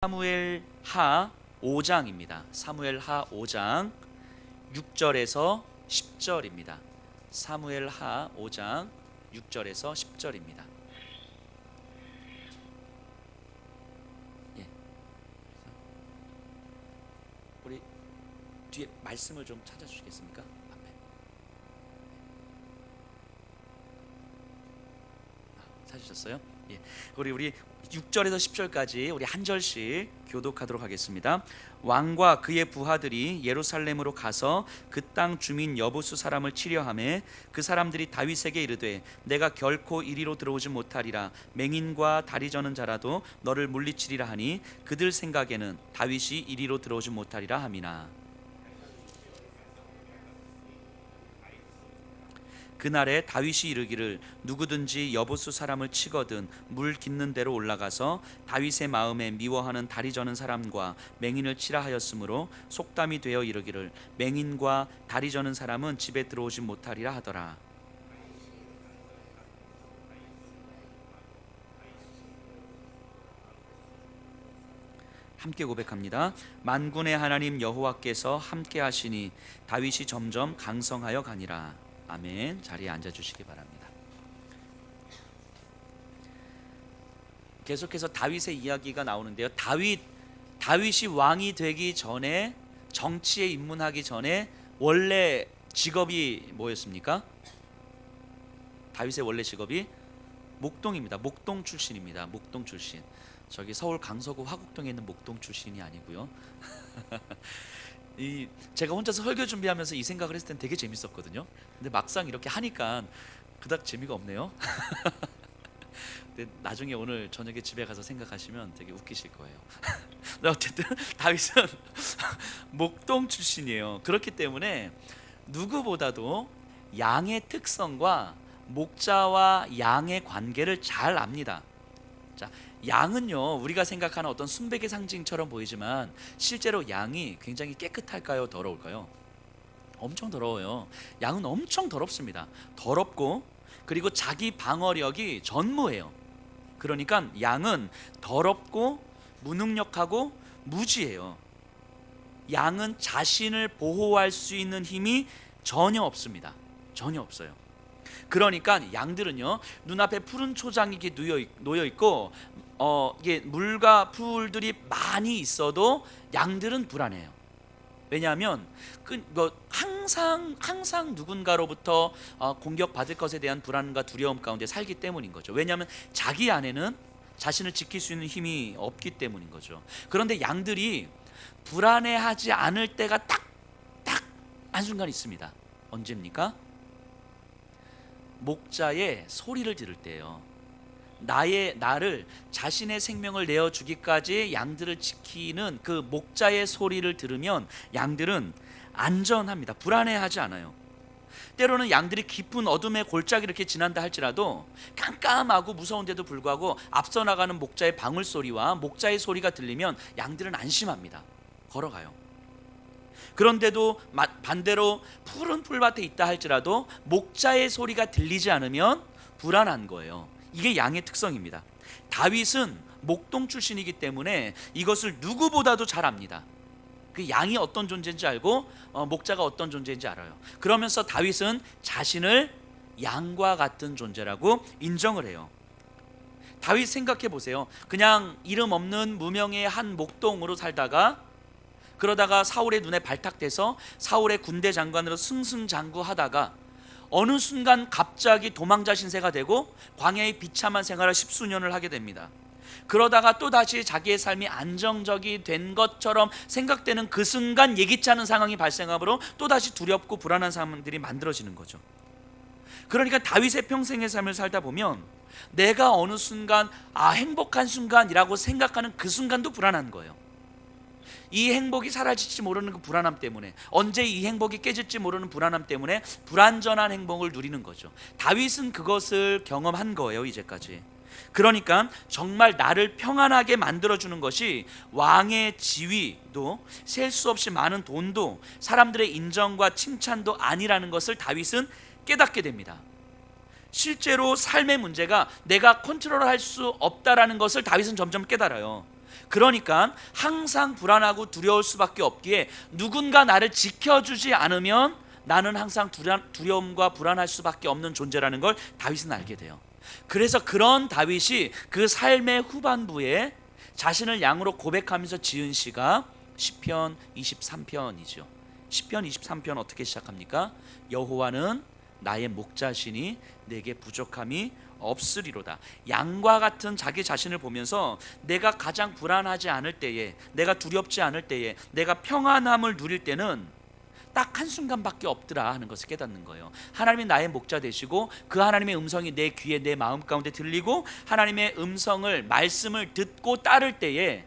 사무엘하 5장입니다. 사무엘하 5장 6절에서 10절입니다. 사무엘하 5장 6절에서 10절입니다. 예. 우리 뒤에 말씀을 좀 찾아주시겠습니까? 앞에. 찾으셨어요? 예. 우리 6절에서 10절까지 우리 한 절씩 교독하도록 하겠습니다. 왕과 그의 부하들이 예루살렘으로 가서 그 땅 주민 여부수 사람을 치려하매 그 사람들이 다윗에게 이르되 내가 결코 이리로 들어오지 못하리라. 맹인과 다리 저는 자라도 너를 물리치리라 하니 그들 생각에는 다윗이 이리로 들어오지 못하리라 함이나. 그날에 다윗이 이르기를 누구든지 여부수 사람을 치거든 물 깃는 데로 올라가서 다윗의 마음에 미워하는 다리 저는 사람과 맹인을 치라 하였으므로 속담이 되어 이르기를 맹인과 다리 저는 사람은 집에 들어오지 못하리라 하더라. 함께 고백합니다. 만군의 하나님 여호와께서 함께 하시니 다윗이 점점 강성하여 가니라. 아멘. 자리에 앉아주시기 바랍니다. 계속해서 다윗의 이야기가 나오는데요. 다윗이 왕이 되기 전에, 정치에 입문하기 전에 원래 직업이 뭐였습니까? 다윗의 원래 직업이 목동입니다. 목동 출신입니다. 목동 출신. 저기 서울 강서구 화곡동에 있는 목동 출신이 아니고요. 제가 혼자서 설교 준비하면서 이 생각을 했을 땐 되게 재밌었거든요. 근데 막상 이렇게 하니까 그닥 재미가 없네요. 근데 나중에 오늘 저녁에 집에 가서 생각하시면 되게 웃기실 거예요. 근데 어쨌든 다윗은 목동 출신이에요. 그렇기 때문에 누구보다도 양의 특성과 목자와 양의 관계를 잘 압니다. 자, 양은요, 우리가 생각하는 어떤 순백의 상징처럼 보이지만 실제로 양이 굉장히 깨끗할까요? 더러울까요? 엄청 더러워요. 양은 엄청 더럽습니다. 더럽고 그리고 자기 방어력이 전무해요. 그러니까 양은 더럽고 무능력하고 무지해요. 양은 자신을 보호할 수 있는 힘이 전혀 없습니다. 전혀 없어요. 그러니까 양들은요, 눈앞에 푸른 초장이 이렇게 놓여 있고 이게 물과 풀들이 많이 있어도 양들은 불안해요. 왜냐하면 항상 누군가로부터 공격받을 것에 대한 불안과 두려움 가운데 살기 때문인 거죠. 왜냐하면 자기 안에는 자신을 지킬 수 있는 힘이 없기 때문인 거죠. 그런데 양들이 불안해하지 않을 때가 딱 한순간 있습니다. 언제입니까? 목자의 소리를 들을 때예요. 나를 자신의 생명을 내어주기까지 양들을 지키는 그 목자의 소리를 들으면 양들은 안전합니다. 불안해하지 않아요. 때로는 양들이 깊은 어둠의 골짜기 이렇게 지난다 할지라도 깜깜하고 무서운데도 불구하고 앞서 나가는 목자의 방울소리와 목자의 소리가 들리면 양들은 안심합니다. 걸어가요. 그런데도 반대로 푸른 풀밭에 있다 할지라도 목자의 소리가 들리지 않으면 불안한 거예요. 이게 양의 특성입니다. 다윗은 목동 출신이기 때문에 이것을 누구보다도 잘 압니다. 그 양이 어떤 존재인지 알고 목자가 어떤 존재인지 알아요. 그러면서 다윗은 자신을 양과 같은 존재라고 인정을 해요. 다윗 생각해 보세요. 그냥 이름 없는 무명의 한 목동으로 살다가 그러다가 사울의 눈에 발탁돼서 사울의 군대 장관으로 승승장구하다가 어느 순간 갑자기 도망자 신세가 되고 광야의 비참한 생활을 십수년을 하게 됩니다. 그러다가 또다시 자기의 삶이 안정적이 된 것처럼 생각되는 그 순간 예기치 않은 상황이 발생하므로 또다시 두렵고 불안한 사람들이 만들어지는 거죠. 그러니까 다윗의 평생의 삶을 살다 보면 내가 어느 순간 행복한 순간이라고 생각하는 그 순간도 불안한 거예요. 이 행복이 사라질지 모르는 그 불안함 때문에, 언제 이 행복이 깨질지 모르는 불안함 때문에 불완전한 행복을 누리는 거죠. 다윗은 그것을 경험한 거예요, 이제까지. 그러니까 정말 나를 평안하게 만들어주는 것이 왕의 지위도 셀 수 없이 많은 돈도 사람들의 인정과 칭찬도 아니라는 것을 다윗은 깨닫게 됩니다. 실제로 삶의 문제가 내가 컨트롤할 수 없다라는 것을 다윗은 점점 깨달아요. 그러니까 항상 불안하고 두려울 수밖에 없기에 누군가 나를 지켜주지 않으면 나는 항상 두려움과 불안할 수밖에 없는 존재라는 걸 다윗은 알게 돼요. 그래서 그런 다윗이 그 삶의 후반부에 자신을 양으로 고백하면서 지은 시가 시편 23편이죠. 시편 23편 어떻게 시작합니까? 여호와는 나의 목자시니 내게 부족함이 없으리로다. 양과 같은 자기 자신을 보면서 내가 가장 불안하지 않을 때에, 내가 두렵지 않을 때에, 내가 평안함을 누릴 때는 딱 한순간밖에 없더라 하는 것을 깨닫는 거예요. 하나님이 나의 목자 되시고 그 하나님의 음성이 내 귀에, 내 마음 가운데 들리고 하나님의 음성을, 말씀을 듣고 따를 때에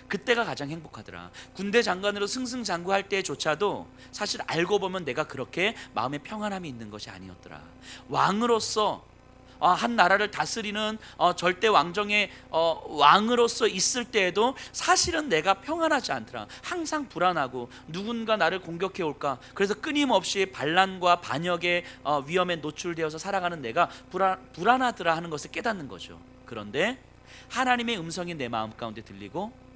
그때가 가장 행복하더라. 군대 장관으로 승승장구할 때조차도 사실 알고 보면 내가 그렇게 마음에 평안함이 있는 것이 아니었더라. 왕으로서 한 나라를 다스리는 절대 왕정의 왕으로서 있을 때에도 사실은 내가 평안하지 않더라. 항상 불안하고 누군가 나를 공격해 올까. 그래서 끊임없이 반란과 반역의 위험에 노출되어서 살아가는 내가 불안하더라 하는 것을 깨닫는 거죠. 그런데 하나님의 음성이 내 마음 가운데 들리고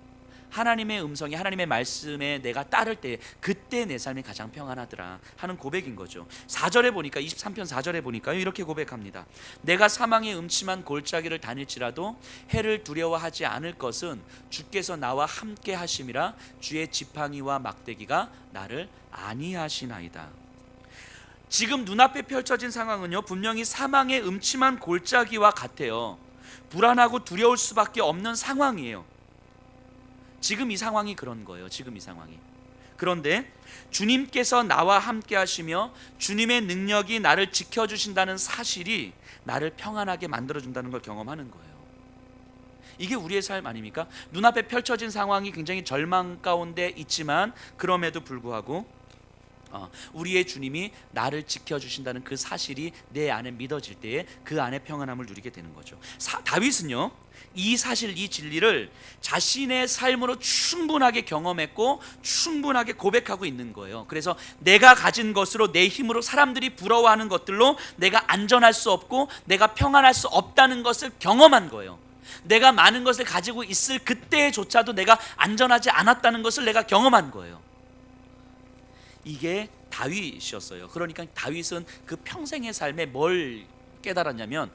하나님의 음성이, 하나님의 말씀에 내가 따를 때 그때 내 삶이 가장 평안하더라 하는 고백인 거죠. 4절에 보니까, 23편 4절에 보니까 이렇게 고백합니다. 내가 사망의 음침한 골짜기를 다닐지라도 해를 두려워하지 않을 것은 주께서 나와 함께 하심이라. 주의 지팡이와 막대기가 나를 안위하시나이다. 지금 눈앞에 펼쳐진 상황은요, 분명히 사망의 음침한 골짜기와 같아요. 불안하고 두려울 수밖에 없는 상황이에요. 지금 이 상황이 그런 거예요. 지금 이 상황이. 그런데 주님께서 나와 함께 하시며 주님의 능력이 나를 지켜주신다는 사실이 나를 평안하게 만들어준다는 걸 경험하는 거예요. 이게 우리의 삶 아닙니까? 눈앞에 펼쳐진 상황이 굉장히 절망 가운데 있지만 그럼에도 불구하고 우리의 주님이 나를 지켜주신다는 그 사실이 내 안에 믿어질 때에 그 안에 평안함을 누리게 되는 거죠. 다윗은요, 이 사실, 이 진리를 자신의 삶으로 충분하게 경험했고 충분하게 고백하고 있는 거예요. 그래서 내가 가진 것으로, 내 힘으로 사람들이 부러워하는 것들로 내가 안전할 수 없고 내가 평안할 수 없다는 것을 경험한 거예요. 내가 많은 것을 가지고 있을 그때조차도 내가 안전하지 않았다는 것을 내가 경험한 거예요. 이게 다윗이었어요. 그러니까 다윗은 그 평생의 삶에 뭘 깨달았냐면,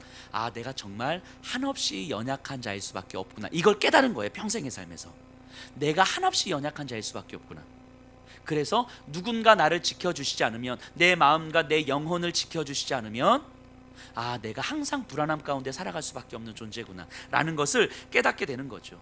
내가 정말 한없이 연약한 자일 수밖에 없구나. 이걸 깨달은 거예요. 평생의 삶에서 내가 한없이 연약한 자일 수밖에 없구나. 그래서 누군가 나를 지켜주시지 않으면, 내 마음과 내 영혼을 지켜주시지 않으면 내가 항상 불안함 가운데 살아갈 수밖에 없는 존재구나 라는 것을 깨닫게 되는 거죠.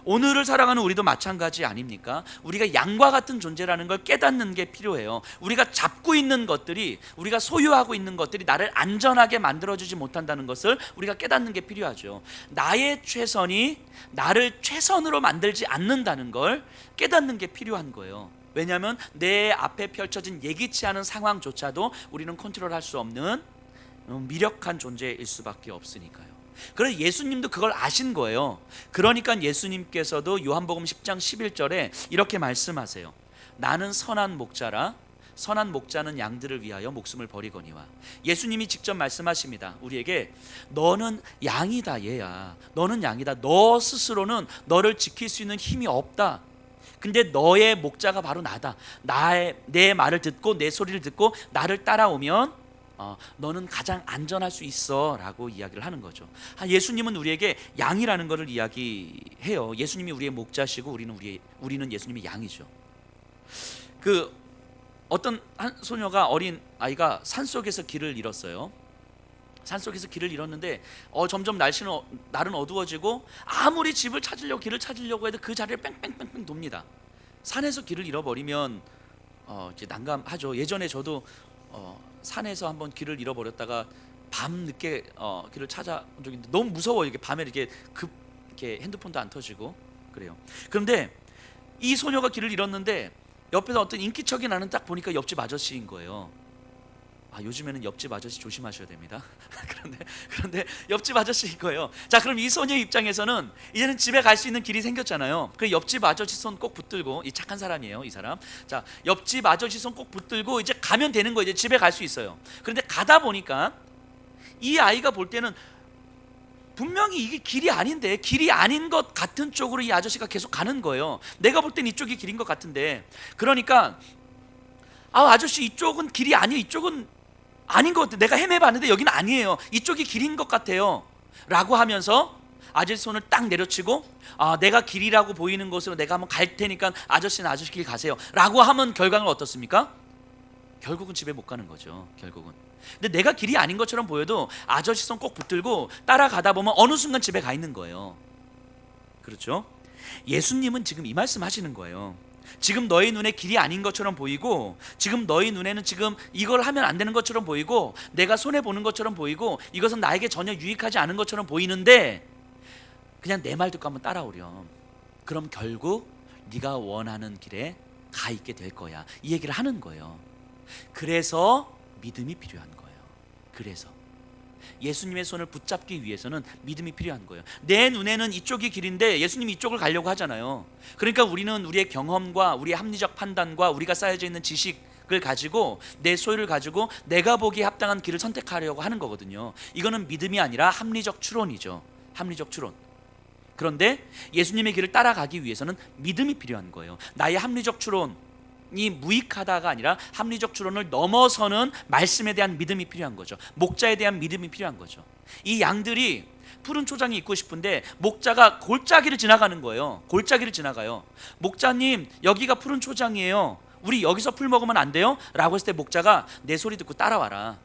오늘을 살아가는 우리도 마찬가지 아닙니까? 우리가 양과 같은 존재라는 걸 깨닫는 게 필요해요. 우리가 잡고 있는 것들이, 우리가 소유하고 있는 것들이 나를 안전하게 만들어주지 못한다는 것을 우리가 깨닫는 게 필요하죠. 나의 최선이 나를 최선으로 만들지 않는다는 걸 깨닫는 게 필요한 거예요. 왜냐하면 내 앞에 펼쳐진 예기치 않은 상황조차도 우리는 컨트롤할 수 없는 미력한 존재일 수밖에 없으니까요. 그래서 예수님도 그걸 아신 거예요. 그러니까 예수님께서도 요한복음 10장 11절에 이렇게 말씀하세요. 나는 선한 목자라. 선한 목자는 양들을 위하여 목숨을 버리거니와. 예수님이 직접 말씀하십니다. 우리에게 너는 양이다. 얘야, 너는 양이다. 너 스스로는 너를 지킬 수 있는 힘이 없다. 근데 너의 목자가 바로 나다. 내 말을 듣고 내 소리를 듣고 나를 따라오면 너는 가장 안전할 수 있어 라고 이야기를 하는 거죠. 예수님은 우리에게 양이라는 것을 이야기해요. 예수님이 우리의 목자시고 우리는 예수님의 양이죠. 어떤 한 소녀가, 어린 아이가 산속에서 길을 잃었어요. 산속에서 길을 잃었는데 점점 날은 어두워지고 아무리 길을 찾으려고 해도 그 자리를 뺑뺑뺑뺑 돕니다. 산에서 길을 잃어버리면 이제 난감하죠. 예전에 저도 산에서 한번 길을 잃어버렸다가 밤 늦게 길을 찾아온 적이 있는데 너무 무서워요. 이게 밤에 이렇게 핸드폰도 안 터지고 그래요. 그런데 이 소녀가 길을 잃었는데 옆에서 어떤 인기척이 나는 딱 보니까 옆집 아저씨인 거예요. 요즘에는 옆집 아저씨 조심하셔야 됩니다. 그런데 옆집 아저씨인 거예요. 자, 그럼 이 소녀 입장에서는 이제는 집에 갈 수 있는 길이 생겼잖아요. 그 옆집 아저씨 손 꼭 붙들고, 이 착한 사람이에요, 이 사람. 자, 옆집 아저씨 손 꼭 붙들고 이제 가면 되는 거예요. 이제 집에 갈 수 있어요. 그런데 가다 보니까 이 아이가 볼 때는 분명히 이게 길이 아닌데, 길이 아닌 것 같은 쪽으로 이 아저씨가 계속 가는 거예요. 내가 볼 땐 이쪽이 길인 것 같은데. 그러니까 아저씨 이쪽은 길이 아니에요. 이쪽은 아닌 것 같아. 내가 헤매봤는데 여기는 아니에요. 이쪽이 길인 것 같아요 라고 하면서 아저씨 손을 딱 내려치고 내가 길이라고 보이는 곳으로 내가 한번 갈 테니까 아저씨는 아저씨 길 가세요 라고 하면 결과는 어떻습니까? 결국은 집에 못 가는 거죠. 결국은. 근데 내가 길이 아닌 것처럼 보여도 아저씨 손 꼭 붙들고 따라가다 보면 어느 순간 집에 가 있는 거예요. 그렇죠? 예수님은 지금 이 말씀 하시는 거예요. 지금 너희 눈에 길이 아닌 것처럼 보이고, 지금 너희 눈에는 지금 이걸 하면 안 되는 것처럼 보이고, 내가 손해 보는 것처럼 보이고, 이것은 나에게 전혀 유익하지 않은 것처럼 보이는데 그냥 내 말 듣고 한번 따라오렴. 그럼 결국 네가 원하는 길에 가 있게 될 거야. 이 얘기를 하는 거예요. 그래서 믿음이 필요한 거예요. 그래서 예수님의 손을 붙잡기 위해서는 믿음이 필요한 거예요. 내 눈에는 이쪽이 길인데 예수님이 이쪽을 가려고 하잖아요. 그러니까 우리는 우리의 경험과 우리의 합리적 판단과 우리가 쌓여져 있는 지식을 가지고, 내 소유를 가지고 내가 보기에 합당한 길을 선택하려고 하는 거거든요. 이거는 믿음이 아니라 합리적 추론이죠. 합리적 추론. 그런데 예수님의 길을 따라가기 위해서는 믿음이 필요한 거예요. 나의 합리적 추론이 무익하다가 아니라 합리적 추론을 넘어서는 말씀에 대한 믿음이 필요한 거죠. 목자에 대한 믿음이 필요한 거죠. 이 양들이 푸른 초장이 있고 싶은데 목자가 골짜기를 지나가는 거예요. 골짜기를 지나가요. 목자님, 여기가 푸른 초장이에요. 우리 여기서 풀 먹으면 안 돼요? 라고 했을 때 목자가 내 소리 듣고 따라와라.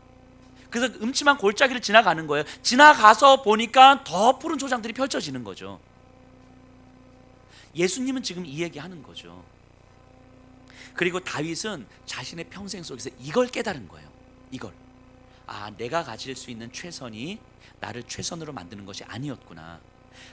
그래서 음침한 골짜기를 지나가는 거예요. 지나가서 보니까 더 푸른 초장들이 펼쳐지는 거죠. 예수님은 지금 이 얘기하는 거죠. 그리고 다윗은 자신의 평생 속에서 이걸 깨달은 거예요. 이걸. 내가 가질 수 있는 최선이 나를 최선으로 만드는 것이 아니었구나.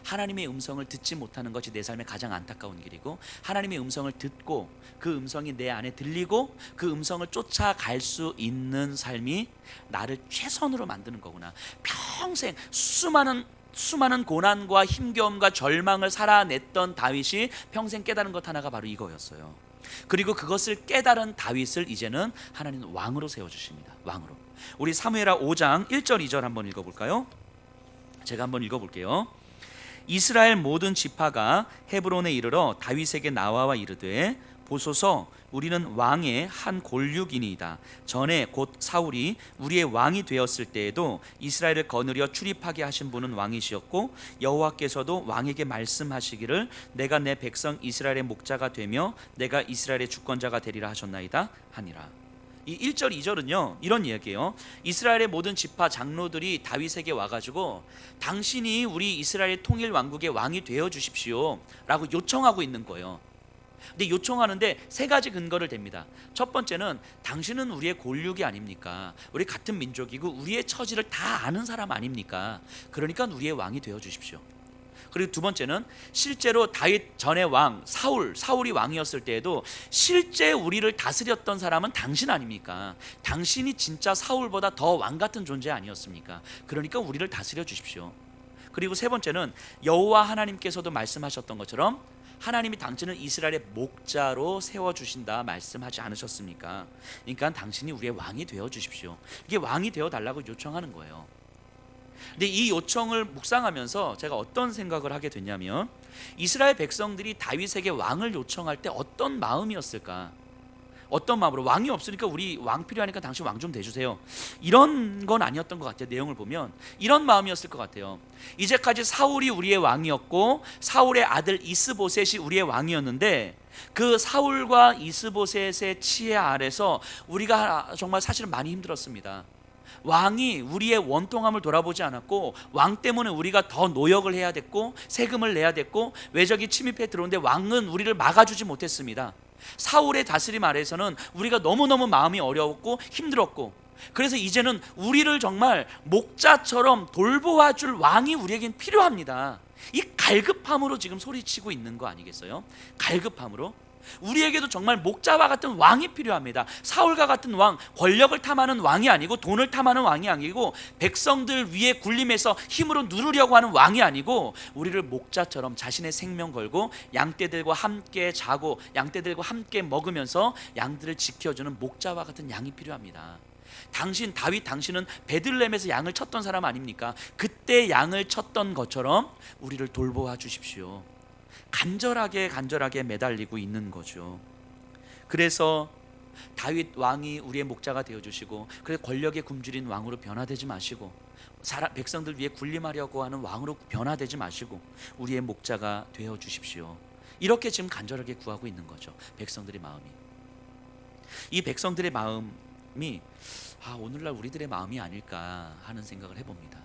하나님의 음성을 듣지 못하는 것이 내 삶의 가장 안타까운 길이고, 하나님의 음성을 듣고 그 음성이 내 안에 들리고 그 음성을 쫓아갈 수 있는 삶이 나를 최선으로 만드는 거구나. 평생 수많은 고난과 힘겨움과 절망을 살아냈던 다윗이 평생 깨달은 것 하나가 바로 이거였어요. 그리고 그것을 깨달은 다윗을 이제는 하나님은 왕으로 세워주십니다. 왕으로. 우리 사무엘하 5장 1절 2절 한번 읽어볼까요? 제가 한번 읽어볼게요. 이스라엘 모든 지파가 헤브론에 이르러 다윗에게 나와와 이르되, 보소서, 우리는 왕의 한 골육이니이다. 전에 곧 사울이 우리의 왕이 되었을 때에도 이스라엘을 거느려 출입하게 하신 분은 왕이시었고, 여호와께서도 왕에게 말씀하시기를 내가 내 백성 이스라엘의 목자가 되며 내가 이스라엘의 주권자가 되리라 하셨나이다 하니라. 이 1절 2절은요 이런 이야기예요. 이스라엘의 모든 지파 장로들이 다윗에게 와가지고 당신이 우리 이스라엘 통일 왕국의 왕이 되어 주십시오 라고 요청하고 있는 거예요. 근데 요청하는데 세 가지 근거를 댑니다. 첫 번째는 당신은 우리의 골육이 아닙니까? 우리 같은 민족이고 우리의 처지를 다 아는 사람 아닙니까? 그러니까 우리의 왕이 되어 주십시오. 그리고 두 번째는 실제로 다윗 전의 왕 사울이 왕이었을 때에도 실제 우리를 다스렸던 사람은 당신 아닙니까? 당신이 진짜 사울보다 더 왕 같은 존재 아니었습니까? 그러니까 우리를 다스려 주십시오. 그리고 세 번째는 여호와 하나님께서도 말씀하셨던 것처럼 하나님이 당신을 이스라엘의 목자로 세워주신다 말씀하지 않으셨습니까? 그러니까 당신이 우리의 왕이 되어 주십시오. 이게 왕이 되어 달라고 요청하는 거예요. 근데 이 요청을 묵상하면서 제가 어떤 생각을 하게 됐냐면, 이스라엘 백성들이 다윗에게 왕을 요청할 때 어떤 마음이었을까? 어떤 마음으로? 왕이 없으니까 우리 왕 필요하니까 당신 왕 좀 대주세요, 이런 건 아니었던 것 같아요. 내용을 보면 이런 마음이었을 것 같아요. 이제까지 사울이 우리의 왕이었고 사울의 아들 이스보셋이 우리의 왕이었는데, 그 사울과 이스보셋의 치해 아래서 우리가 정말 사실은 많이 힘들었습니다. 왕이 우리의 원통함을 돌아보지 않았고, 왕 때문에 우리가 더 노역을 해야 됐고 세금을 내야 됐고 외적이 침입해 들어오는데 왕은 우리를 막아주지 못했습니다. 사울의 다스림 아래에서는 우리가 너무너무 마음이 어려웠고 힘들었고, 그래서 이제는 우리를 정말 목자처럼 돌보아줄 왕이 우리에겐 필요합니다. 이 갈급함으로 지금 소리치고 있는 거 아니겠어요? 갈급함으로 우리에게도 정말 목자와 같은 왕이 필요합니다. 사울과 같은 왕, 권력을 탐하는 왕이 아니고 돈을 탐하는 왕이 아니고 백성들 위에 군림해서 힘으로 누르려고 하는 왕이 아니고, 우리를 목자처럼 자신의 생명 걸고 양떼들과 함께 자고 양떼들과 함께 먹으면서 양들을 지켜주는 목자와 같은 양이 필요합니다. 다윗 당신은 베들레헴에서 양을 쳤던 사람 아닙니까? 그때 양을 쳤던 것처럼 우리를 돌보아 주십시오. 간절하게 매달리고 있는 거죠. 그래서 다윗 왕이 우리의 목자가 되어주시고, 그래서 권력에 굶주린 왕으로 변화되지 마시고, 백성들 위해 군림하려고 하는 왕으로 변화되지 마시고 우리의 목자가 되어주십시오. 이렇게 지금 간절하게 구하고 있는 거죠. 백성들의 마음이. 이 백성들의 마음이 오늘날 우리들의 마음이 아닐까 하는 생각을 해봅니다.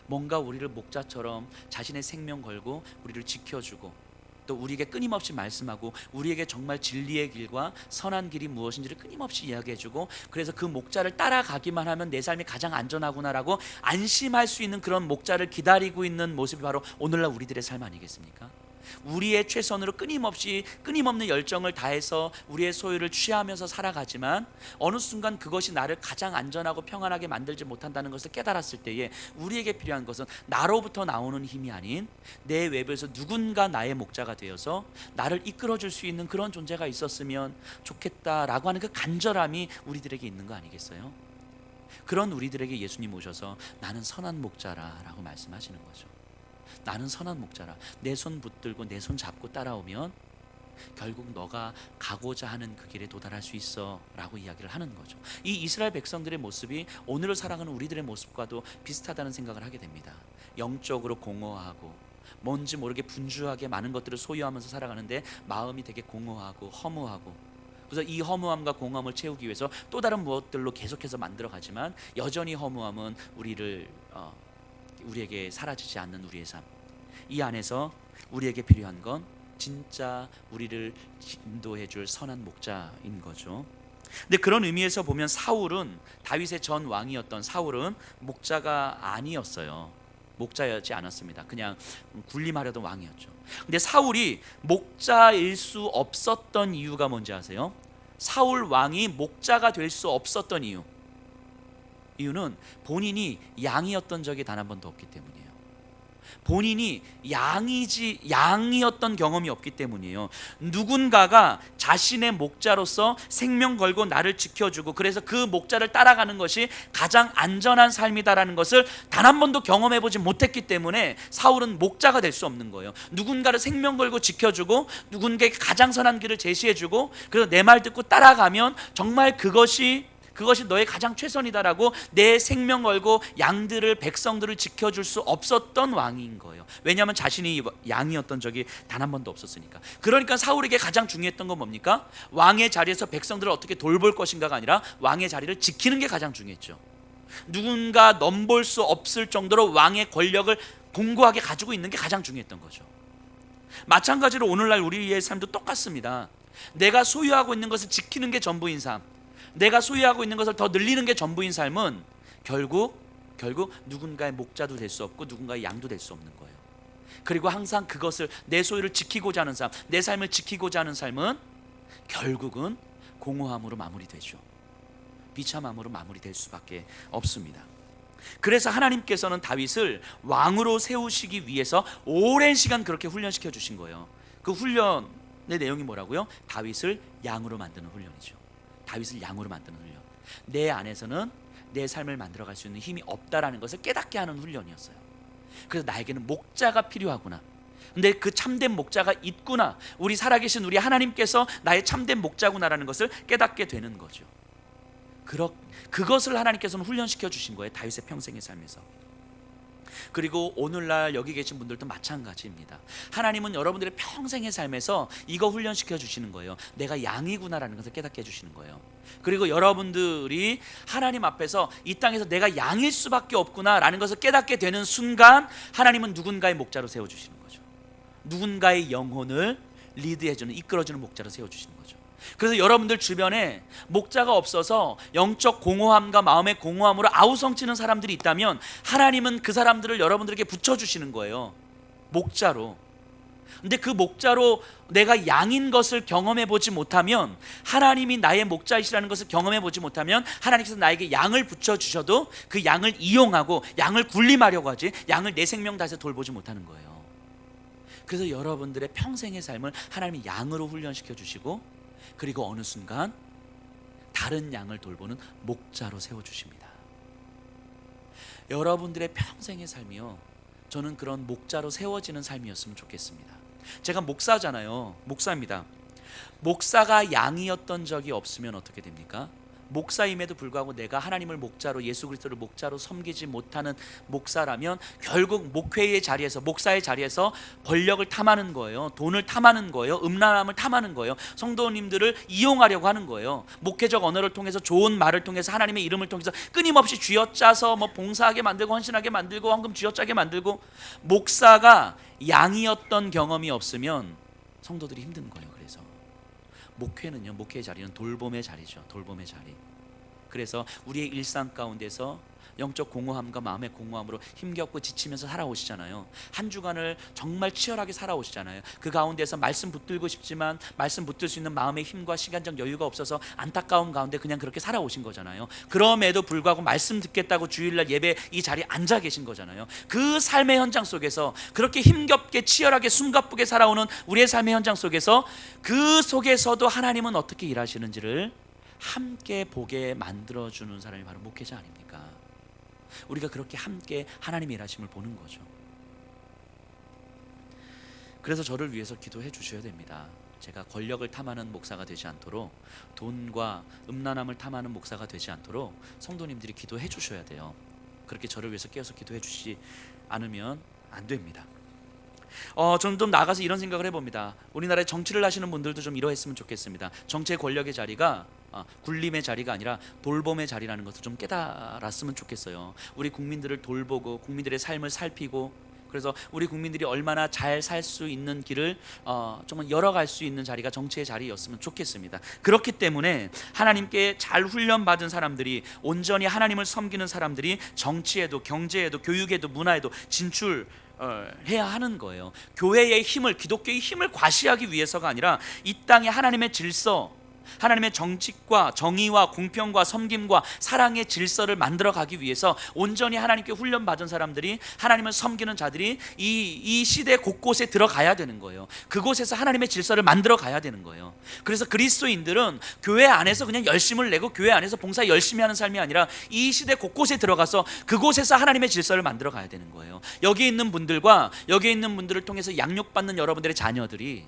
뭔가 우리를 목자처럼 자신의 생명 걸고 우리를 지켜주고, 또 우리에게 끊임없이 말씀하고 우리에게 정말 진리의 길과 선한 길이 무엇인지를 끊임없이 이야기해주고, 그래서 그 목자를 따라가기만 하면 내 삶이 가장 안전하구나라고 안심할 수 있는 그런 목자를 기다리고 있는 모습이 바로 오늘날 우리들의 삶 아니겠습니까? 우리의 최선으로 끊임없는 열정을 다해서 우리의 소유를 취하면서 살아가지만 어느 순간 그것이 나를 가장 안전하고 평안하게 만들지 못한다는 것을 깨달았을 때에 우리에게 필요한 것은 나로부터 나오는 힘이 아닌 내 외부에서 누군가 나의 목자가 되어서 나를 이끌어줄 수 있는 그런 존재가 있었으면 좋겠다라고 하는 그 간절함이 우리들에게 있는 거 아니겠어요? 그런 우리들에게 예수님 오셔서 나는 선한 목자라라고 말씀하시는 거죠. 나는 선한 목자라. 내 손 붙들고 내 손 잡고 따라오면 결국 너가 가고자 하는 그 길에 도달할 수 있어 라고 이야기를 하는 거죠. 이 이스라엘 백성들의 모습이 오늘을 살아가는 우리들의 모습과도 비슷하다는 생각을 하게 됩니다. 영적으로 공허하고 뭔지 모르게 분주하게 많은 것들을 소유하면서 살아가는데 마음이 되게 공허하고 허무하고, 그래서 이 허무함과 공허함을 채우기 위해서 또 다른 무엇들로 계속해서 만들어가지만 여전히 허무함은 우리에게 사라지지 않는 우리의 삶. 이 안에서 우리에게 필요한 건 진짜 우리를 인도해 줄 선한 목자인 거죠. 근데 그런 의미에서 보면 사울은, 다윗의 전 왕이었던 사울은 목자가 아니었어요. 목자였지 않았습니다. 그냥 군림하려던 왕이었죠. 근데 사울이 목자일 수 없었던 이유가 뭔지 아세요? 사울 왕이 목자가 될 수 없었던 이유는 본인이 양이었던 적이 단 한 번도 없기 때문이에요. 본인이 양이었던 경험이 없기 때문이에요. 누군가가 자신의 목자로서 생명 걸고 나를 지켜주고, 그래서 그 목자를 따라가는 것이 가장 안전한 삶이다라는 것을 단 한 번도 경험해보지 못했기 때문에 사울은 목자가 될 수 없는 거예요. 누군가를 생명 걸고 지켜주고 누군가에게 가장 선한 길을 제시해주고, 그래서 내 말 듣고 따라가면 정말 그것이 너의 가장 최선이다라고 내 생명 걸고 양들을, 백성들을 지켜줄 수 없었던 왕인 거예요. 왜냐하면 자신이 양이었던 적이 단 한 번도 없었으니까. 그러니까 사울에게 가장 중요했던 건 뭡니까? 왕의 자리에서 백성들을 어떻게 돌볼 것인가가 아니라 왕의 자리를 지키는 게 가장 중요했죠. 누군가 넘볼 수 없을 정도로 왕의 권력을 공고하게 가지고 있는 게 가장 중요했던 거죠. 마찬가지로 오늘날 우리의 삶도 똑같습니다. 내가 소유하고 있는 것을 지키는 게 전부인 삶, 내가 소유하고 있는 것을 더 늘리는 게 전부인 삶은 결국 누군가의 목자도 될 수 없고 누군가의 양도 될 수 없는 거예요. 그리고 항상 그것을, 내 소유를 지키고자 하는 삶, 내 삶을 지키고자 하는 삶은 결국은 공허함으로 마무리되죠. 비참함으로 마무리될 수밖에 없습니다. 그래서 하나님께서는 다윗을 왕으로 세우시기 위해서 오랜 시간 그렇게 훈련시켜 주신 거예요. 그 훈련의 내용이 뭐라고요? 다윗을 양으로 만드는 훈련이죠. 다윗을 양으로 만드는 훈련. 내 안에서는 내 삶을 만들어갈 수 있는 힘이 없다라는 것을 깨닫게 하는 훈련이었어요. 그래서 나에게는 목자가 필요하구나. 근데 그 참된 목자가 있구나. 우리 살아계신 우리 하나님께서 나의 참된 목자구나라는 것을 깨닫게 되는 거죠. 그것을 하나님께서는 훈련시켜 주신 거예요. 다윗의 평생의 삶에서. 그리고 오늘날 여기 계신 분들도 마찬가지입니다. 하나님은 여러분들의 평생의 삶에서 이거 훈련시켜 주시는 거예요. 내가 양이구나라는 것을 깨닫게 해주시는 거예요. 그리고 여러분들이 하나님 앞에서 이 땅에서 내가 양일 수밖에 없구나라는 것을 깨닫게 되는 순간 하나님은 누군가의 목자로 세워주시는 거죠. 누군가의 영혼을 리드해주는, 이끌어주는 목자로 세워주시는 거죠. 그래서 여러분들 주변에 목자가 없어서 영적 공허함과 마음의 공허함으로 아우성치는 사람들이 있다면 하나님은 그 사람들을 여러분들에게 붙여주시는 거예요. 목자로. 근데 그 목자로 내가 양인 것을 경험해 보지 못하면, 하나님이 나의 목자이시라는 것을 경험해 보지 못하면 하나님께서 나에게 양을 붙여주셔도 그 양을 이용하고 양을 군림하려고 하지 양을 내 생명 다해서 돌보지 못하는 거예요. 그래서 여러분들의 평생의 삶을 하나님이 양으로 훈련시켜 주시고, 그리고 어느 순간 다른 양을 돌보는 목자로 세워주십니다. 여러분들의 평생의 삶이요, 저는 그런 목자로 세워지는 삶이었으면 좋겠습니다. 제가 목사잖아요. 목사입니다. 목사가 양이었던 적이 없으면 어떻게 됩니까? 목사임에도 불구하고 내가 하나님을 목자로, 예수 그리스도를 목자로 섬기지 못하는 목사라면 결국 목회의 자리에서, 목사의 자리에서 권력을 탐하는 거예요. 돈을 탐하는 거예요. 음란함을 탐하는 거예요. 성도님들을 이용하려고 하는 거예요. 목회적 언어를 통해서, 좋은 말을 통해서, 하나님의 이름을 통해서 끊임없이 쥐어짜서 봉사하게 만들고, 헌신하게 만들고, 헌금 쥐어짜게 만들고. 목사가 양이었던 경험이 없으면 성도들이 힘든 거예요. 그래서 목회는요, 목회의 자리는 돌봄의 자리죠. 돌봄의 자리. 그래서 우리의 일상 가운데서 영적 공허함과 마음의 공허함으로 힘겹고 지치면서 살아오시잖아요. 한 주간을 정말 치열하게 살아오시잖아요. 그 가운데서 말씀 붙들고 싶지만 말씀 붙들 수 있는 마음의 힘과 시간적 여유가 없어서 안타까운 가운데 그냥 그렇게 살아오신 거잖아요. 그럼에도 불구하고 말씀 듣겠다고 주일날 예배 이 자리에 앉아 계신 거잖아요. 그 삶의 현장 속에서, 그렇게 힘겹게 치열하게 숨가쁘게 살아오는 우리의 삶의 현장 속에서, 그 속에서도 하나님은 어떻게 일하시는지를 함께 보게 만들어주는 사람이 바로 목회자 아닙니까? 우리가 그렇게 함께 하나님의 일하심을 보는 거죠. 그래서 저를 위해서 기도해 주셔야 됩니다. 제가 권력을 탐하는 목사가 되지 않도록, 돈과 음란함을 탐하는 목사가 되지 않도록 성도님들이 기도해 주셔야 돼요. 그렇게 저를 위해서 깨어서 기도해 주시지 않으면 안 됩니다. 저는 좀 나가서 이런 생각을 해봅니다. 우리나라에 정치를 하시는 분들도 좀 이러했으면 좋겠습니다. 정치의 권력의 자리가 굴림의 자리가 아니라 돌봄의 자리라는 것을 좀 깨달았으면 좋겠어요. 우리 국민들을 돌보고 국민들의 삶을 살피고, 그래서 우리 국민들이 얼마나 잘 살 수 있는 길을 정말 열어갈 수 있는 자리가 정치의 자리였으면 좋겠습니다. 그렇기 때문에 하나님께 잘 훈련받은 사람들이, 온전히 하나님을 섬기는 사람들이 정치에도, 경제에도, 교육에도, 문화에도 진출 해야 하는 거예요. 교회의 힘을, 기독교의 힘을 과시하기 위해서가 아니라 이 땅에 하나님의 질서, 하나님의 정직과 정의와 공평과 섬김과 사랑의 질서를 만들어가기 위해서 온전히 하나님께 훈련받은 사람들이, 하나님을 섬기는 자들이 이 시대 곳곳에 들어가야 되는 거예요. 그곳에서 하나님의 질서를 만들어가야 되는 거예요. 그래서 그리스도인들은 교회 안에서 그냥 열심을 내고 교회 안에서 봉사 열심히 하는 삶이 아니라 이 시대 곳곳에 들어가서 그곳에서 하나님의 질서를 만들어가야 되는 거예요. 여기 있는 분들과 여기 있는 분들을 통해서 양육받는 여러분들의 자녀들이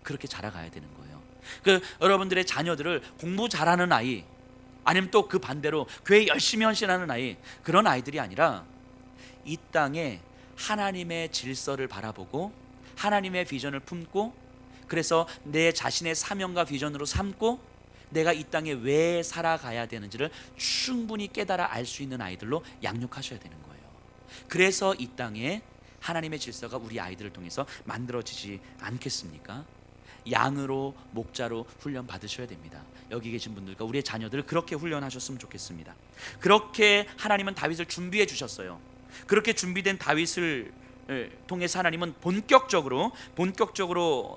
그렇게 자라가야 되는 거예요. 여러분들의 자녀들을 공부 잘하는 아이, 아니면 또 그 반대로 교회 열심히 헌신하는 아이, 그런 아이들이 아니라 이 땅에 하나님의 질서를 바라보고 하나님의 비전을 품고, 그래서 내 자신의 사명과 비전으로 삼고 내가 이 땅에 왜 살아가야 되는지를 충분히 깨달아 알 수 있는 아이들로 양육하셔야 되는 거예요. 그래서 이 땅에 하나님의 질서가 우리 아이들을 통해서 만들어지지 않겠습니까? 양으로, 목자로 훈련 받으셔야 됩니다. 여기 계신 분들과 우리의 자녀들을 그렇게 훈련하셨으면 좋겠습니다. 그렇게 하나님은 다윗을 준비해 주셨어요. 그렇게 준비된 다윗을 통해서 하나님은 본격적으로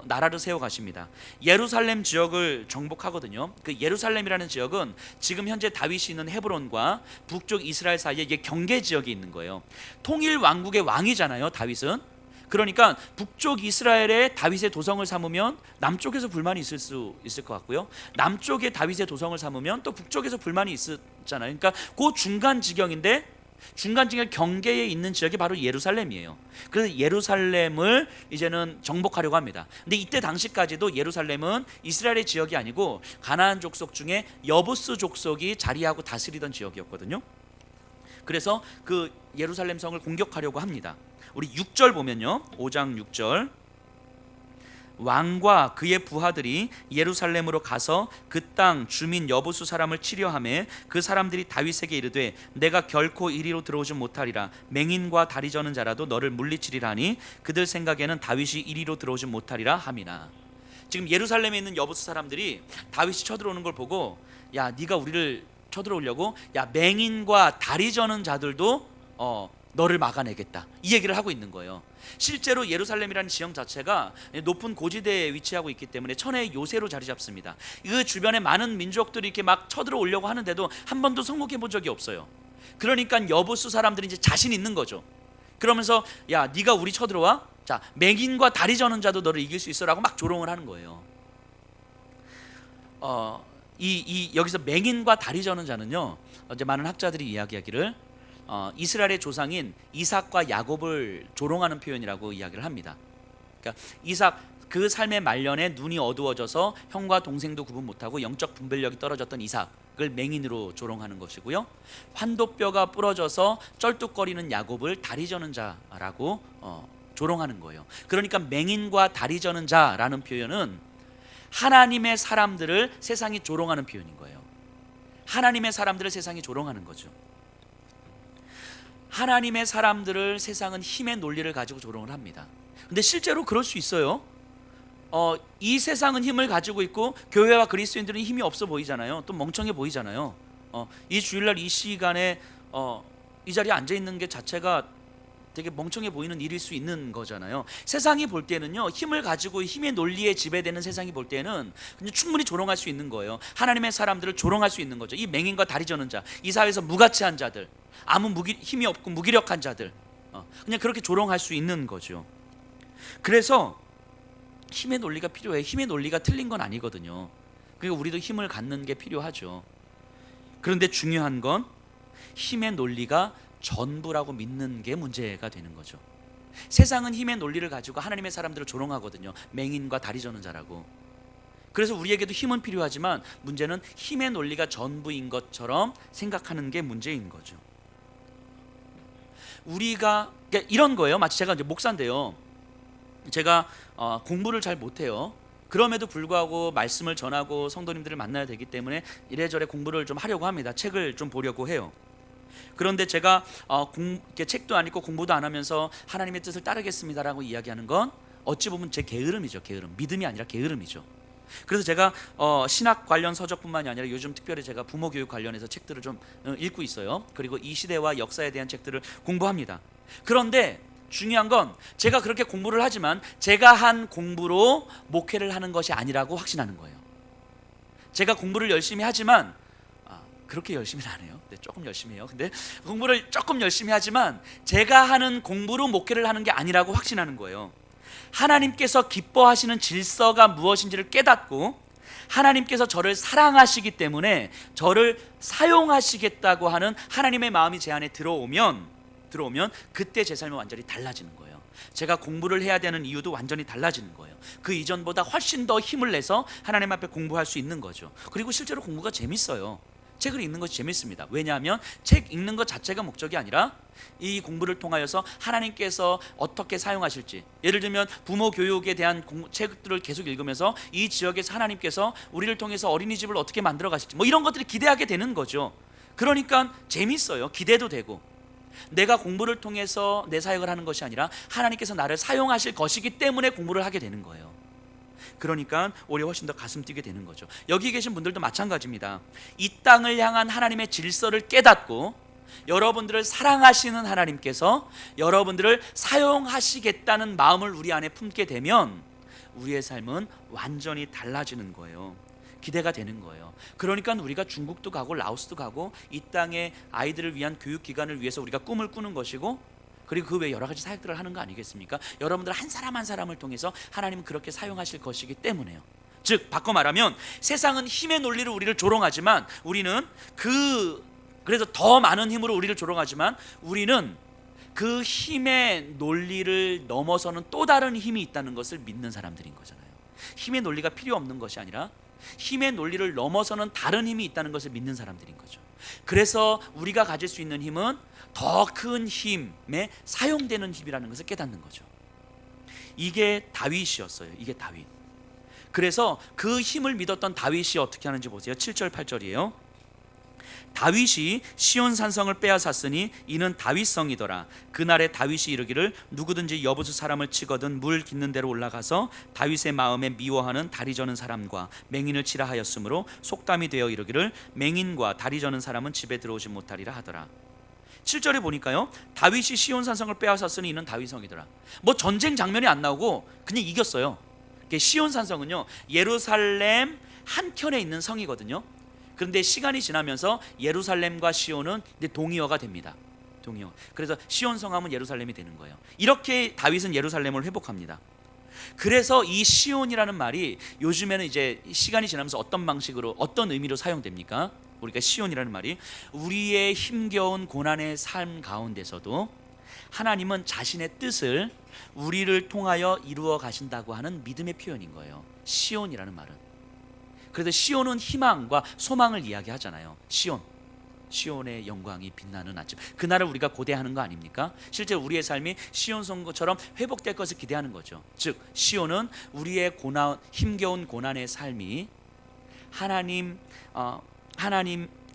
나라를 세워 가십니다. 예루살렘 지역을 정복하거든요. 그 예루살렘이라는 지역은 지금 현재 다윗이 있는 헤브론과 북쪽 이스라엘 사이에 이게 경계 지역이 있는 거예요. 통일 왕국의 왕이잖아요, 다윗은. 그러니까 북쪽 이스라엘에 다윗의 도성을 삼으면 남쪽에서 불만이 있을 수 있을 것 같고요, 남쪽에 다윗의 도성을 삼으면 또 북쪽에서 불만이 있었잖아요. 그러니까 그 중간 지경인데, 중간 지경 경계에 있는 지역이 바로 예루살렘이에요. 그래서 예루살렘을 이제는 정복하려고 합니다. 근데 이때 당시까지도 예루살렘은 이스라엘의 지역이 아니고 가나안 족속 중에 여부스 족속이 자리하고 다스리던 지역이었거든요. 그래서 그 예루살렘 성을 공격하려고 합니다. 우리 6절 보면요, 5장 6절, 왕과 그의 부하들이 예루살렘으로 가서 그 땅 주민 여부수 사람을 치려하매 그 사람들이 다윗에게 이르되 내가 결코 이리로 들어오지 못하리라. 맹인과 다리 저는 자라도 너를 물리치리라 하니 그들 생각에는 다윗이 이리로 들어오지 못하리라 함이나. 지금 예루살렘에 있는 여부수 사람들이 다윗이 쳐들어오는 걸 보고, 야, 네가 우리를 쳐들어오려고, 야, 맹인과 다리 저는 자들도 너를 막아내겠다, 이 얘기를 하고 있는 거예요. 실제로 예루살렘이라는 지형 자체가 높은 고지대에 위치하고 있기 때문에 천혜의 요새로 자리 잡습니다. 그 주변에 많은 민족들이 이렇게 막 쳐들어오려고 하는데도 한 번도 성공해 본 적이 없어요. 그러니까 여부수 사람들이 이제 자신 있는 거죠. 그러면서 야, 네가 우리 쳐들어와? 자, 맹인과 다리 저는 자도 너를 이길 수 있어라고 막 조롱을 하는 거예요. 여기서 맹인과 다리 저는 자는요, 이제 많은 학자들이 이야기하기를 이스라엘의 조상인 이삭과 야곱을 조롱하는 표현이라고 이야기를 합니다. 그러니까 이삭 그 삶의 말년에 눈이 어두워져서 형과 동생도 구분 못하고 영적 분별력이 떨어졌던 이삭을 맹인으로 조롱하는 것이고요, 환도뼈가 부러져서 쩔뚝거리는 야곱을 다리 저는 자라고 조롱하는 거예요. 그러니까 맹인과 다리 저는 자라는 표현은 하나님의 사람들을 세상이 조롱하는 표현인 거예요. 하나님의 사람들을 세상이 조롱하는 거죠. 하나님의 사람들을 세상은 힘의 논리를 가지고 조롱을 합니다. 근데 실제로 그럴 수 있어요. 이 세상은 힘을 가지고 있고 교회와 그리스도인들은 힘이 없어 보이잖아요. 또 멍청해 보이잖아요. 이 주일날 이 시간에 이 자리에 앉아 있는 게 자체가 되게 멍청해 보이는 일일 수 있는 거잖아요. 세상이 볼 때는요, 힘을 가지고 힘의 논리에 지배되는 세상이 볼 때는 그냥 충분히 조롱할 수 있는 거예요. 하나님의 사람들을 조롱할 수 있는 거죠. 이 맹인과 다리 저는 자, 이 사회에서 무가치한 자들, 아무 힘이 없고 무기력한 자들, 그냥 그렇게 조롱할 수 있는 거죠. 그래서 힘의 논리가 필요해. 힘의 논리가 틀린 건 아니거든요. 그리고 우리도 힘을 갖는 게 필요하죠. 그런데 중요한 건 힘의 논리가 전부라고 믿는 게 문제가 되는 거죠. 세상은 힘의 논리를 가지고 하나님의 사람들을 조롱하거든요. 맹인과 다리 저는 자라고. 그래서 우리에게도 힘은 필요하지만 문제는 힘의 논리가 전부인 것처럼 생각하는 게 문제인 거죠. 우리가 이런 거예요. 마치 제가 이제 목사인데요, 제가 공부를 잘 못해요. 그럼에도 불구하고 말씀을 전하고 성도님들을 만나야 되기 때문에 이래저래 공부를 좀 하려고 합니다. 책을 좀 보려고 해요. 그런데 제가 책도 안 읽고 공부도 안 하면서 하나님의 뜻을 따르겠습니다라고 이야기하는 건 어찌 보면 제 게으름이죠. 게으름. 믿음이 아니라 게으름이죠. 그래서 제가 신학 관련 서적뿐만이 아니라 요즘 특별히 제가 부모 교육 관련해서 책들을 좀 읽고 있어요. 그리고 이 시대와 역사에 대한 책들을 공부합니다. 그런데 중요한 건 제가 그렇게 공부를 하지만 제가 한 공부로 목회를 하는 것이 아니라고 확신하는 거예요. 제가 공부를 열심히 하지만 그렇게 열심히는 안 해요. 네, 조금 열심히 해요. 근데 공부를 조금 열심히 하지만 제가 하는 공부로 목회를 하는 게 아니라고 확신하는 거예요. 하나님께서 기뻐하시는 질서가 무엇인지를 깨닫고 하나님께서 저를 사랑하시기 때문에 저를 사용하시겠다고 하는 하나님의 마음이 제 안에 들어오면 그때 제 삶은 완전히 달라지는 거예요. 제가 공부를 해야 되는 이유도 완전히 달라지는 거예요. 그 이전보다 훨씬 더 힘을 내서 하나님 앞에 공부할 수 있는 거죠. 그리고 실제로 공부가 재밌어요. 책을 읽는 것이 재밌습니다. 왜냐하면 책 읽는 것 자체가 목적이 아니라 이 공부를 통하여서 하나님께서 어떻게 사용하실지, 예를 들면 부모 교육에 대한 책들을 계속 읽으면서 이 지역에서 하나님께서 우리를 통해서 어린이집을 어떻게 만들어 가실지 이런 것들을 기대하게 되는 거죠. 그러니까 재밌어요. 기대도 되고. 내가 공부를 통해서 내 사역을 하는 것이 아니라 하나님께서 나를 사용하실 것이기 때문에 공부를 하게 되는 거예요. 그러니까 오히려 훨씬 더 가슴 뛰게 되는 거죠. 여기 계신 분들도 마찬가지입니다. 이 땅을 향한 하나님의 질서를 깨닫고 여러분들을 사랑하시는 하나님께서 여러분들을 사용하시겠다는 마음을 우리 안에 품게 되면 우리의 삶은 완전히 달라지는 거예요. 기대가 되는 거예요. 그러니까 우리가 중국도 가고 라오스도 가고 이 땅의 아이들을 위한 교육기관을 위해서 우리가 꿈을 꾸는 것이고, 그리고 그 외에 여러 가지 사역들을 하는 거 아니겠습니까? 여러분들 한 사람 한 사람을 통해서 하나님은 그렇게 사용하실 것이기 때문에요. 즉 바꿔 말하면 세상은 힘의 논리로 우리를 조롱하지만 우리는 그래서 더 많은 힘으로 우리를 조롱하지만 우리는 그 힘의 논리를 넘어서는 또 다른 힘이 있다는 것을 믿는 사람들인 거잖아요. 힘의 논리가 필요 없는 것이 아니라 힘의 논리를 넘어서는 다른 힘이 있다는 것을 믿는 사람들인 거죠. 그래서 우리가 가질 수 있는 힘은 더 큰 힘에 사용되는 힘이라는 것을 깨닫는 거죠. 이게 다윗이었어요. 이게 다윗. 그래서 그 힘을 믿었던 다윗이 어떻게 하는지 보세요. 7절 8절이에요. 다윗이 시온 산성을 빼앗았으니 이는 다윗성이더라. 그날에 다윗이 이르기를 누구든지 여부수 사람을 치거든 물 깃는 데로 올라가서 다윗의 마음에 미워하는 다리 저는 사람과 맹인을 치라 하였으므로 속담이 되어 이르기를 맹인과 다리 저는 사람은 집에 들어오지 못하리라 하더라. 7절에 보니까요, 다윗이 시온 산성을 빼앗았으니 이는 다윗성이더라. 전쟁 장면이 안 나오고 그냥 이겼어요. 시온 산성은요, 예루살렘 한켠에 있는 성이거든요. 그런데 시간이 지나면서 예루살렘과 시온은 동의어가 됩니다. 동의어. 그래서 시온 성하면 예루살렘이 되는 거예요. 이렇게 다윗은 예루살렘을 회복합니다. 그래서 이 시온이라는 말이 요즘에는 이제 시간이 지나면서 어떤 방식으로 어떤 의미로 사용됩니까? 우리가 시온이라는 말이 우리의 힘겨운 고난의 삶 가운데서도 하나님은 자신의 뜻을 우리를 통하여 이루어 가신다고 하는 믿음의 표현인 거예요. 시온이라는 말은. 그래서 시온은 희망과 소망을 이야기하잖아요. 시온의 영광이 빛나는 아침, 그날을 우리가 고대하는 거 아닙니까? 실제 우리의 삶이 시온 성처럼 회복될 것을 기대하는 거죠. 즉 시온은 우리의 힘겨운 고난의 삶이 하나님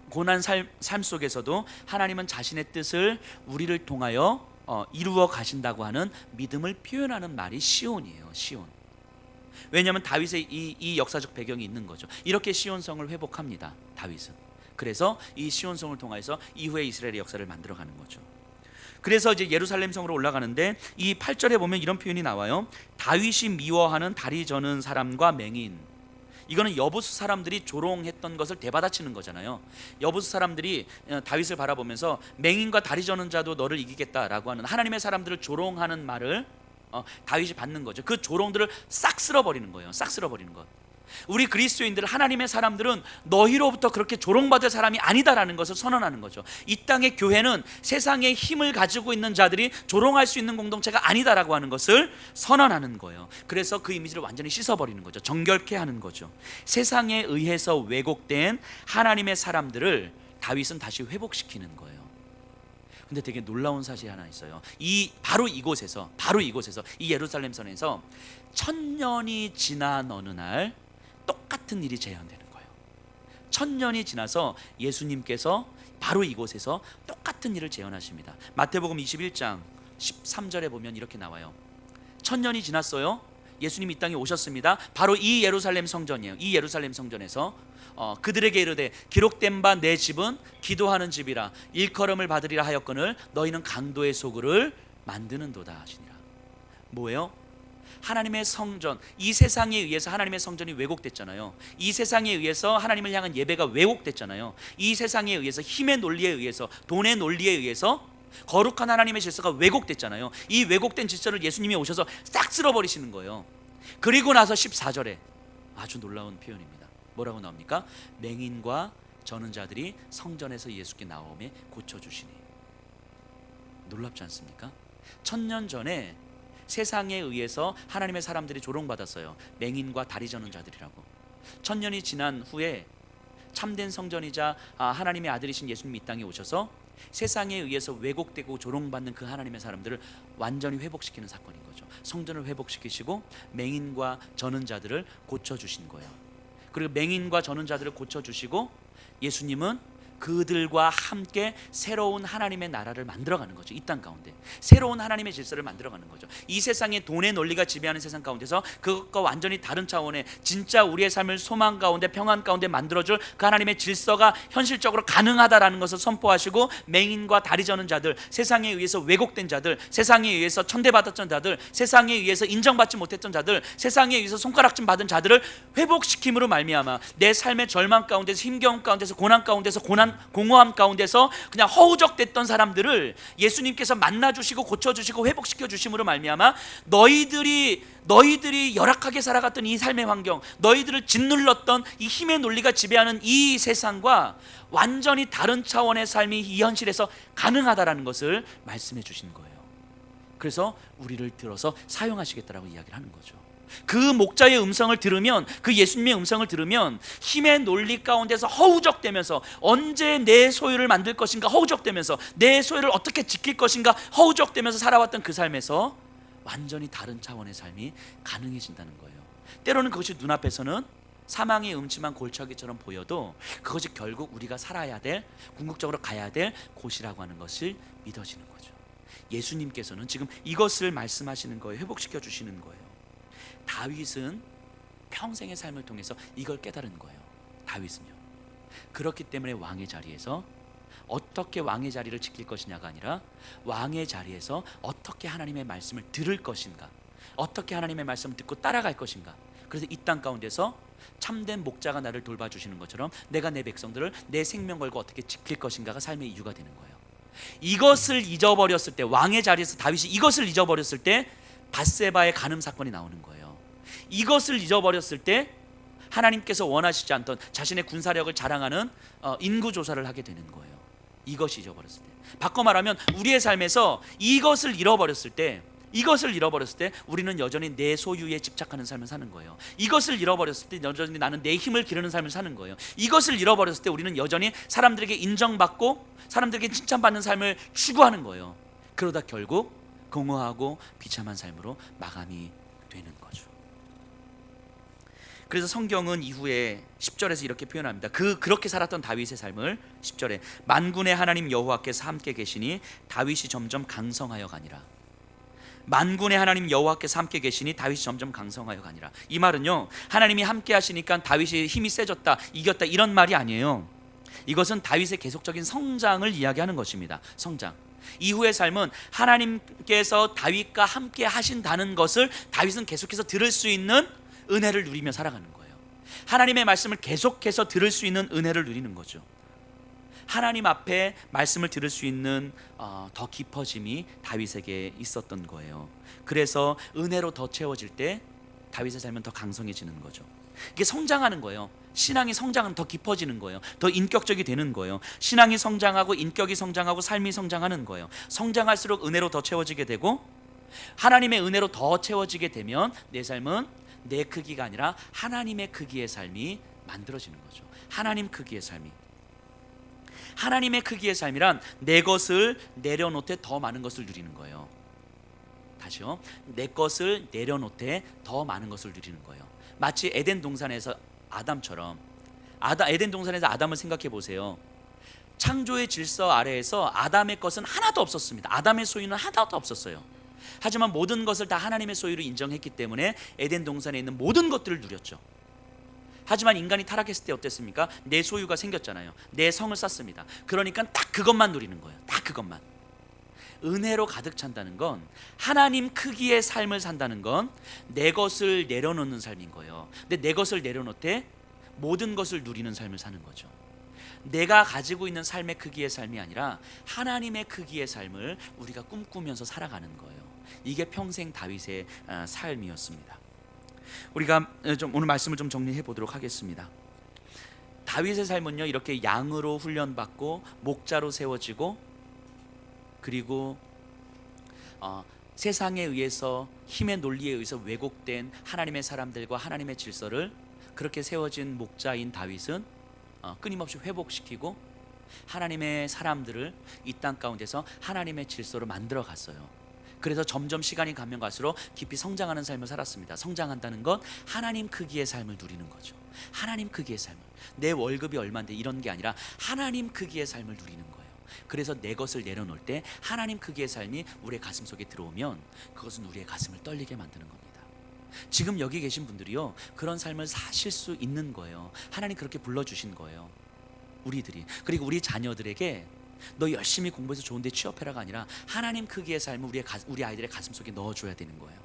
고난 삶 속에서도 하나님은 자신의 뜻을 우리를 통하여 이루어 가신다고 하는 믿음을 표현하는 말이 시온이에요. 시온. 왜냐하면 다윗의 이 역사적 배경이 있는 거죠. 이렇게 시온성을 회복합니다, 다윗은. 그래서 이 시온성을 통해서 이후에 이스라엘의 역사를 만들어가는 거죠. 그래서 이제 예루살렘 성으로 올라가는데 이 8절에 보면 이런 표현이 나와요. 다윗이 미워하는 다리 저는 사람과 맹인. 이거는 여부수 사람들이 조롱했던 것을 되받아치는 거잖아요. 여부수 사람들이 다윗을 바라보면서 맹인과 다리 저는 자도 너를 이기겠다라고 하는 하나님의 사람들을 조롱하는 말을 다윗이 받는 거죠. 그 조롱들을 싹 쓸어버리는 거예요. 싹 쓸어버리는 것. 우리 그리스도인들, 하나님의 사람들은 너희로부터 그렇게 조롱받을 사람이 아니다라는 것을 선언하는 거죠. 이 땅의 교회는 세상의 힘을 가지고 있는 자들이 조롱할 수 있는 공동체가 아니다라고 하는 것을 선언하는 거예요. 그래서 그 이미지를 완전히 씻어버리는 거죠. 정결케 하는 거죠. 세상에 의해서 왜곡된 하나님의 사람들을 다윗은 다시 회복시키는 거예요. 근데 되게 놀라운 사실이 하나 있어요. 바로 이곳에서 이 예루살렘 선에서 1000년이 지난 어느 날 똑같은 일이 재현되는 거예요. 1000년이 지나서 예수님께서 바로 이곳에서 똑같은 일을 재현하십니다. 마태복음 21장 13절에 보면 이렇게 나와요. 1000년이 지났어요. 예수님이 이 땅에 오셨습니다. 바로 이 예루살렘 성전이에요. 이 예루살렘 성전에서 그들에게 이르되 기록된 바 내 집은 기도하는 집이라 일컬음을 받으리라 하였거늘 너희는 강도의 소굴을 만드는도다 하시니라. 뭐예요? 하나님의 성전, 이 세상에 의해서 하나님의 성전이 왜곡됐잖아요. 이 세상에 의해서 하나님을 향한 예배가 왜곡됐잖아요. 이 세상에 의해서 힘의 논리에 의해서, 돈의 논리에 의해서 거룩한 하나님의 질서가 왜곡됐잖아요. 이 왜곡된 질서를 예수님이 오셔서 싹 쓸어버리시는 거예요. 그리고 나서 14절에 아주 놀라운 표현입니다. 뭐라고 나옵니까? 맹인과 저는 자들이 성전에서 예수께 나오매 고쳐주시니. 놀랍지 않습니까? 1000년 전에 세상에 의해서 하나님의 사람들이 조롱받았어요. 맹인과 다리 저는 자들이라고. 1000년이 지난 후에 참된 성전이자 하나님의 아들이신 예수님이 이 땅에 오셔서 세상에 의해서 왜곡되고 조롱받는 그 하나님의 사람들을 완전히 회복시키는 사건인 거죠. 성전을 회복시키시고 맹인과 저는 자들을 고쳐주신 거예요. 그리고 맹인과 저는 자들을 고쳐주시고 예수님은 그들과 함께 새로운 하나님의 나라를 만들어가는 거죠. 이 땅 가운데 새로운 하나님의 질서를 만들어가는 거죠. 이 세상의 돈의 논리가 지배하는 세상 가운데서 그것과 완전히 다른 차원의 진짜 우리의 삶을 소망 가운데 평안 가운데 만들어줄 그 하나님의 질서가 현실적으로 가능하다라는 것을 선포하시고 맹인과 다리 저는 자들, 세상에 의해서 왜곡된 자들, 세상에 의해서 천대받았던 자들, 세상에 의해서 인정받지 못했던 자들, 세상에 의해서 손가락질 받은 자들을 회복시킴으로 말미암아 내 삶의 절망 가운데서, 힘겨움 가운데서, 고난 가운데서, 공허함 가운데서 그냥 허우적댔던 사람들을 예수님께서 만나주시고 고쳐주시고 회복시켜 주심으로 말미암아 너희들이 열악하게 살아갔던 이 삶의 환경, 너희들을 짓눌렀던 이 힘의 논리가 지배하는 이 세상과 완전히 다른 차원의 삶이 이 현실에서 가능하다라는 것을 말씀해 주신 거예요. 그래서 우리를 들어서 사용하시겠다라고 이야기를 하는 거죠. 그 목자의 음성을 들으면, 그 예수님의 음성을 들으면 힘의 논리 가운데서 허우적대면서 언제 내 소유를 만들 것인가 허우적대면서 내 소유를 어떻게 지킬 것인가 허우적대면서 살아왔던 그 삶에서 완전히 다른 차원의 삶이 가능해진다는 거예요. 때로는 그것이 눈앞에서는 사망의 음침한 골짜기처럼 보여도 그것이 결국 우리가 살아야 될, 궁극적으로 가야 될 곳이라고 하는 것을 믿어지는 거죠. 예수님께서는 지금 이것을 말씀하시는 거예요. 회복시켜 주시는 거예요. 다윗은 평생의 삶을 통해서 이걸 깨달은 거예요. 다윗은요. 그렇기 때문에 왕의 자리에서 어떻게 왕의 자리를 지킬 것이냐가 아니라 왕의 자리에서 어떻게 하나님의 말씀을 들을 것인가, 어떻게 하나님의 말씀을 듣고 따라갈 것인가. 그래서 이 땅 가운데서 참된 목자가 나를 돌봐주시는 것처럼 내가 내 백성들을 내 생명 걸고 어떻게 지킬 것인가가 삶의 이유가 되는 거예요. 이것을 잊어버렸을 때, 왕의 자리에서 다윗이 이것을 잊어버렸을 때 밧세바의 간음 사건이 나오는 거예요. 이것을 잊어버렸을 때 하나님께서 원하시지 않던 자신의 군사력을 자랑하는 인구 조사를 하게 되는 거예요. 이것이 잊어버렸을 때. 바꿔 말하면 우리의 삶에서 이것을 잃어버렸을 때 우리는 여전히 내 소유에 집착하는 삶을 사는 거예요. 이것을 잃어버렸을 때 여전히 나는 내 힘을 기르는 삶을 사는 거예요. 이것을 잃어버렸을 때 우리는 여전히 사람들에게 인정받고 사람들에게 칭찬받는 삶을 추구하는 거예요. 그러다 결국 공허하고 비참한 삶으로 마감이 되는 거죠. 그래서 성경은 이후에 10절에서 이렇게 표현합니다. 그렇게 살았던 다윗의 삶을 10절에 만군의 하나님 여호와께서 함께 계시니 다윗이 점점 강성하여 가니라. 만군의 하나님 여호와께서 함께 계시니 다윗이 점점 강성하여 가니라. 이 말은요, 하나님이 함께 하시니까 다윗이 힘이 세졌다, 이겼다, 이런 말이 아니에요. 이것은 다윗의 계속적인 성장을 이야기하는 것입니다. 성장. 이후의 삶은 하나님께서 다윗과 함께 하신다는 것을 다윗은 계속해서 들을 수 있는 은혜를 누리며 살아가는 거예요. 하나님의 말씀을 계속해서 들을 수 있는 은혜를 누리는 거죠. 하나님 앞에 말씀을 들을 수 있는 더 깊어짐이 다윗에게 있었던 거예요. 그래서 은혜로 더 채워질 때 다윗의 삶은 더 강성해지는 거죠. 이게 성장하는 거예요. 신앙이 성장은 더 깊어지는 거예요. 더 인격적이 되는 거예요. 신앙이 성장하고 인격이 성장하고 삶이 성장하는 거예요. 성장할수록 은혜로 더 채워지게 되고 하나님의 은혜로 더 채워지게 되면 내 삶은 내 크기가 아니라 하나님의 크기의 삶이 만들어지는 거죠. 하나님 크기의 삶이. 하나님의 크기의 삶이란 내 것을 내려놓되 더 많은 것을 누리는 거예요. 다시요. 내 것을 내려놓되 더 많은 것을 누리는 거예요. 마치 에덴 동산에서 아담처럼 에덴 동산에서 아담을 생각해 보세요. 창조의 질서 아래에서 아담의 것은 하나도 없었습니다. 아담의 소유는 하나도 없었어요. 하지만 모든 것을 다 하나님의 소유로 인정했기 때문에 에덴 동산에 있는 모든 것들을 누렸죠. 하지만 인간이 타락했을 때 어땠습니까? 내 소유가 생겼잖아요. 내 성을 쌓습니다. 그러니까 딱 그것만 누리는 거예요. 딱 그것만. 은혜로 가득 찬다는 건, 하나님 크기의 삶을 산다는 건 내 것을 내려놓는 삶인 거예요. 근데 내 것을 내려놓되 모든 것을 누리는 삶을 사는 거죠. 내가 가지고 있는 삶의 크기의 삶이 아니라 하나님의 크기의 삶을 우리가 꿈꾸면서 살아가는 거예요. 이게 평생 다윗의 삶이었습니다. 우리가 오늘 말씀을 좀 정리해 보도록 하겠습니다. 다윗의 삶은요, 이렇게 양으로 훈련받고 목자로 세워지고, 그리고 세상에 의해서, 힘의 논리에 의해서 왜곡된 하나님의 사람들과 하나님의 질서를 그렇게 세워진 목자인 다윗은 끊임없이 회복시키고 하나님의 사람들을 이 땅 가운데서 하나님의 질서로 만들어 갔어요. 그래서 점점 시간이 가면 갈수록 깊이 성장하는 삶을 살았습니다. 성장한다는 건 하나님 크기의 삶을 누리는 거죠. 하나님 크기의 삶을. 내 월급이 얼마인데 이런 게 아니라 하나님 크기의 삶을 누리는 거예요. 그래서 내 것을 내려놓을 때 하나님 크기의 삶이 우리의 가슴 속에 들어오면 그것은 우리의 가슴을 떨리게 만드는 겁니다. 지금 여기 계신 분들이요, 그런 삶을 사실 수 있는 거예요. 하나님 그렇게 불러주신 거예요. 우리들이. 그리고 우리 자녀들에게 너 열심히 공부해서 좋은 데 취업해라가 아니라 하나님 크기의 삶을 우리 아이들의 가슴 속에 넣어줘야 되는 거예요.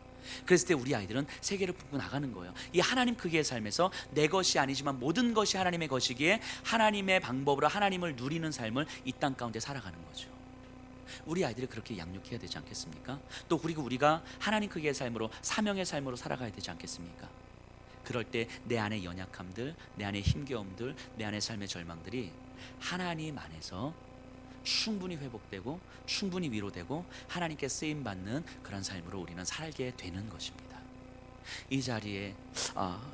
그랬을 때 우리 아이들은 세계를 품고 나가는 거예요. 이 하나님 크기의 삶에서 내 것이 아니지만 모든 것이 하나님의 것이기에 하나님의 방법으로 하나님을 누리는 삶을 이 땅 가운데 살아가는 거죠. 우리 아이들을 그렇게 양육해야 되지 않겠습니까? 또 그리고 우리가 하나님 크기의 삶으로, 사명의 삶으로 살아가야 되지 않겠습니까? 그럴 때 내 안의 연약함들, 내 안의 힘겨움들, 내 안의 삶의 절망들이 하나님 안에서 충분히 회복되고 충분히 위로되고 하나님께 쓰임받는 그런 삶으로 우리는 살게 되는 것입니다. 이 자리에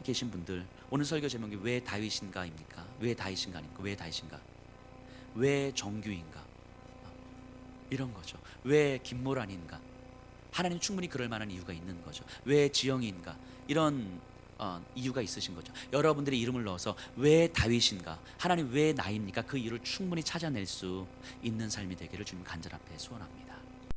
계신 분들, 오늘 설교 제목이 왜 다윗인가입니까? 왜 다윗인가 아닙니까? 왜 다윗인가? 왜 정규인가? 이런 거죠. 왜 김모란인가? 하나님 충분히 그럴 만한 이유가 있는 거죠. 왜 지영이인가? 이런 이유가 있으신 거죠. 여러분들의 이름을 넣어서 왜 다윗인가? 하나님 왜 나입니까? 그 이유를 충분히 찾아낼 수 있는 삶이 되기를 주님 간절 앞에 소원합니다.